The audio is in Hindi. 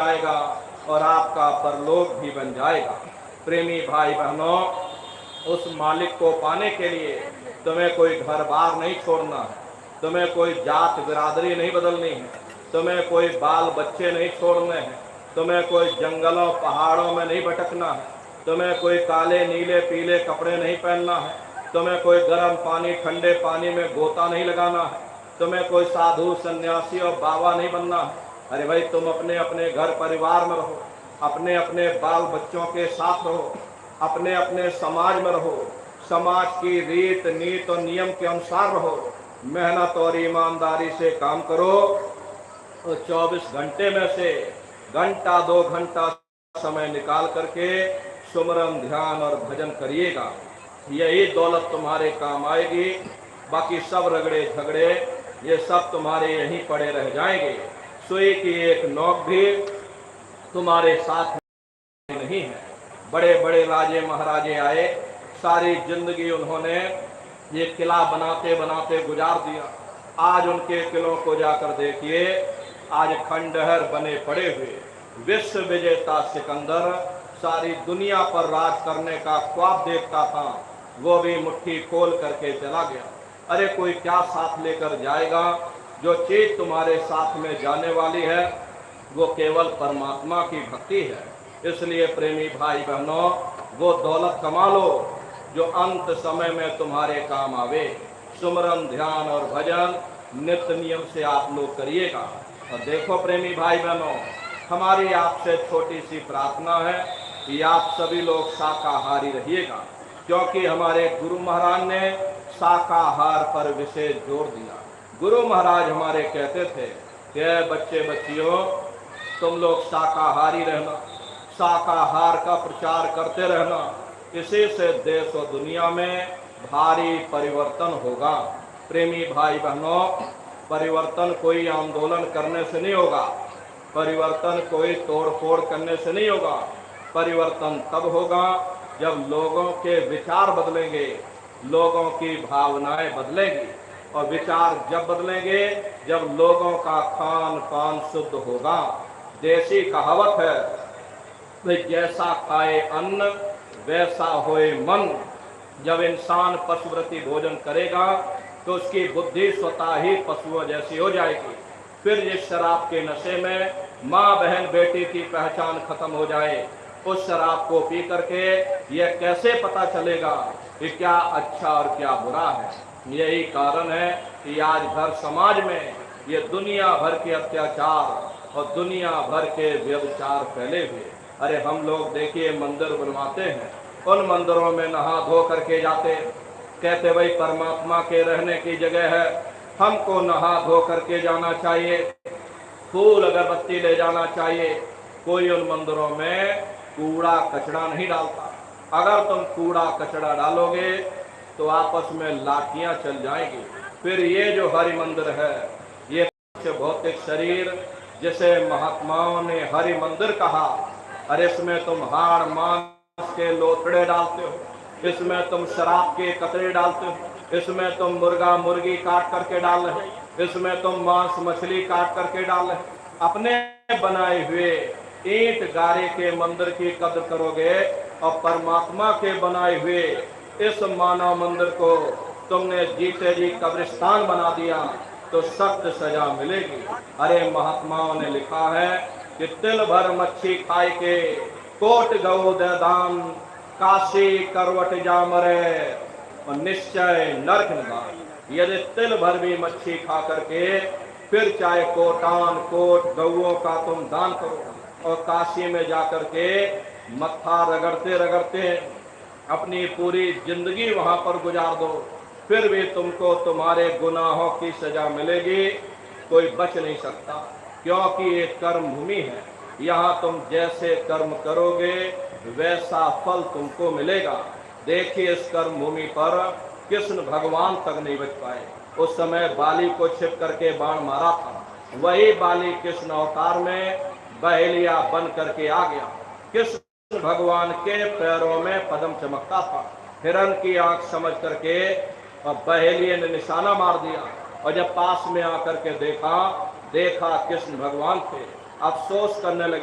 जाएगा और आपका परलोक भी बन जाएगा। प्रेमी भाई बहनों, उस मालिक को पाने के लिए तुम्हें कोई घर बार नहीं छोड़ना है, तुम्हें कोई जात बिरादरी नहीं बदलनी है, तुम्हें कोई बाल बच्चे नहीं छोड़ने हैं, तुम्हें कोई जंगलों पहाड़ों में नहीं भटकना है, तुम्हें कोई काले नीले पीले कपड़े नहीं पहनना है, तुम्हें कोई गर्म पानी ठंडे पानी में गोता नहीं लगाना है, तुम्हें कोई साधु सन्यासी और बाबा नहीं बनना है। अरे भाई, तुम अपने अपने घर परिवार में रहो, अपने अपने बाल बच्चों के साथ रहो, अपने अपने समाज में रहो, समाज की रीत नीत और नियम के अनुसार रहो, मेहनत और ईमानदारी से काम करो और 24 घंटे में से घंटा 2 घंटा समय निकाल करके सुमरन ध्यान और भजन करिएगा। यही दौलत तुम्हारे काम आएगी। बाकी सब रगड़े झगड़े ये सब तुम्हारे यहीं पड़े रह जाएंगे। सुई की एक नोक भी तुम्हारे साथ नहीं है। बड़े बड़े राजे महाराजे आए, सारी जिंदगी उन्होंने ये किला बनाते बनाते गुजार दिया। आज उनके किलों को जाकर देखिए, आज खंडहर बने पड़े हुए। विश्व विजेता सिकंदर सारी दुनिया पर राज करने का ख्वाब देखता था, वो भी मुट्ठी खोल करके चला गया। अरे कोई क्या साथ लेकर जाएगा? जो चीज तुम्हारे साथ में जाने वाली है वो केवल परमात्मा की भक्ति है। इसलिए प्रेमी भाई बहनों, वो दौलत कमा लो जो अंत समय में तुम्हारे काम आवे। सुमरन ध्यान और भजन नित्य नियम से आप लोग करिएगा। और देखो प्रेमी भाई बहनों, हमारी आपसे छोटी सी प्रार्थना है कि आप सभी लोग शाकाहारी रहिएगा, क्योंकि हमारे गुरु महाराज ने शाकाहार पर विशेष जोर दिया। गुरु महाराज हमारे कहते थे कि बच्चे बच्चियों, तुम लोग शाकाहारी रहना, शाकाहार का प्रचार करते रहना, इसी से देश और दुनिया में भारी परिवर्तन होगा। प्रेमी भाई बहनों, परिवर्तन कोई आंदोलन करने से नहीं होगा, परिवर्तन कोई तोड़फोड़ करने से नहीं होगा। परिवर्तन तब होगा जब लोगों के विचार बदलेंगे, लोगों की भावनाएं बदलेंगी, और विचार जब बदलेंगे जब लोगों का खान पान शुद्ध होगा। देसी कहावत है, वे जैसा खाए अन्न वैसा होए मन। जब इंसान पशुवृत्ति भोजन करेगा तो उसकी बुद्धि स्वतः ही पशुओं जैसी हो जाएगी। फिर जिस शराब के नशे में माँ बहन बेटी की पहचान खत्म हो जाए, उस शराब को पी करके यह कैसे पता चलेगा कि क्या अच्छा और क्या बुरा है। यही कारण है कि आज भर समाज में ये दुनिया भर के अत्याचार और दुनिया भर के व्यभिचार फैले हुए। अरे हम लोग देखिए मंदिर बनवाते हैं, उन मंदिरों में नहा धो करके जाते, कहते भाई परमात्मा के रहने की जगह है, हमको नहा धो करके जाना चाहिए, फूल अगरबत्ती ले जाना चाहिए। कोई उन मंदिरों में कूड़ा कचरा नहीं डालता। अगर तुम कूड़ा कचरा डालोगे तो आपस में लाठियां चल जाएंगी। फिर ये जो हरि मंदिर है, ये भौतिक शरीर जिसे महात्माओं ने हरि मंदिर कहा, अरे इसमें तुम हाड़ मांस के लोथड़े डालते हो, इसमें तुम शराब के कतरे डालते हो, इसमें तुम मुर्गा मुर्गी काट करके डाल रहे हो, इसमें तुम मांस मछली काट करके डाल रहे हो। अपने बनाए हुए ईंट गारे के मंदिर की कदर करोगे और परमात्मा के बनाए हुए इस मानव मंदिर को तुमने जीते जी कब्रिस्तान बना दिया तो सख्त सजा मिलेगी। अरे महात्माओं ने लिखा है कि तिल भर मच्छी खाए के कोट गौ दे दान, काशी करवट जा मरे और निश्चय नरक निदान। यदि तिल भर भी मच्छी खा करके फिर चाहे कोटान कोट गौओं का तुम दान करो और काशी में जाकर के मत्था रगड़ते रगड़ते अपनी पूरी जिंदगी वहां पर गुजार दो, फिर भी तुमको तुम्हारे गुनाहों की सजा मिलेगी, कोई बच नहीं सकता। क्योंकि ये कर्म भूमि है, यहाँ तुम जैसे कर्म करोगे वैसा फल तुमको मिलेगा। देखिए इस कर्म भूमि पर कृष्ण भगवान तक नहीं बच पाए। उस समय बाली को छिप करके बाण मारा था, वही बाली कृष्ण अवतार में बहेलिया बन करके आ गया। कृष्ण भगवान के पैरों में पद्म चमकता था, हिरण की आंख समझ करके और बहेलिये ने निशाना मार दिया, और जब पास में आकर के देखा कृष्ण भगवान थे। अफसोस करने लगे।